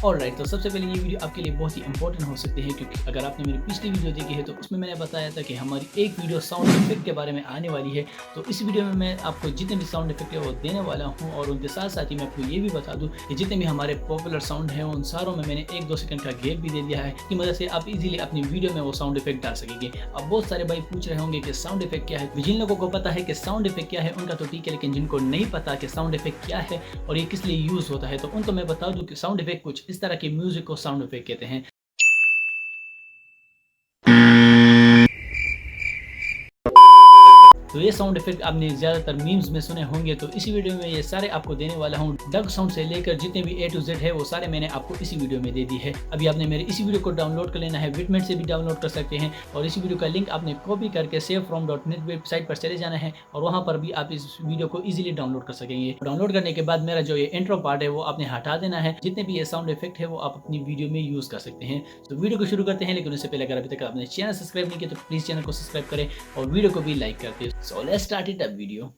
Alright, तो सबसे पहले ये वीडियो आपके लिए बहुत ही इंपॉर्टेंट हो सकती है, क्योंकि अगर आपने मेरी पिछली वीडियो देखी है तो उसमें मैंने बताया था कि हमारी एक वीडियो साउंड इफेक्ट के बारे में आने वाली है। तो इस वीडियो में मैं आपको जितने भी साउंड इफेक्ट है वो देने वाला हूँ, और उनके साथ साथ ही मैं आपको ये भी बता दूँ कि जितने भी हमारे पॉपुलर साउंड हैं उन सारों में मैंने 1-2 सेकंड का गैप भी दे दिया है, की मदद से आप इजीली अपनी वीडियो में वो साउंड इफेक्ट डाल सकेंगे। अब बहुत सारे भाई पूछ रहे होंगे कि साउंड इफेक्ट क्या है। जिन लोगों को पता है कि साउंड इफेक्ट क्या है उनका तो ठीक है, लेकिन जिनको नहीं पता कि साउंड इफेक्ट क्या है और ये किस लिए यूज होता है, तो उनको मैं बता दूं कि साउंड इफेक्ट कुछ इस तरह के म्यूजिक को साउंड इफेक्ट कहते हैं। तो ये साउंड इफेक्ट आपने ज़्यादातर मीम्स में सुने होंगे, तो इसी वीडियो में ये सारे आपको देने वाला हूँ। डग साउंड से लेकर जितने भी A to Z है वो सारे मैंने आपको इसी वीडियो में दे दी है। अभी आपने मेरे इसी वीडियो को डाउनलोड कर लेना है, बिटमेट से भी डाउनलोड कर सकते हैं, और इसी वीडियो का लिंक आपने कॉपी करके savefrom.net वेबसाइट पर चले जाना है, और वहाँ पर भी आप इस वीडियो को ईजिली डाउनलोड कर सकेंगे। डाउनलोड करने के बाद मेरा जो ये इंट्रो पार्ट है वो आपने हटा देना है। जितने भी ये साउंड इफेक्ट है वो आप अपनी वीडियो में यूज़ कर सकते हैं। तो वीडियो को शुरू करते हैं, लेकिन उससे पहले अगर अभी तक आपने चैनल सब्सक्राइब नहीं किया तो प्लीज़ चैनल को सब्सक्राइब करें और वीडियो को भी लाइक कर दें। So let's start it a video.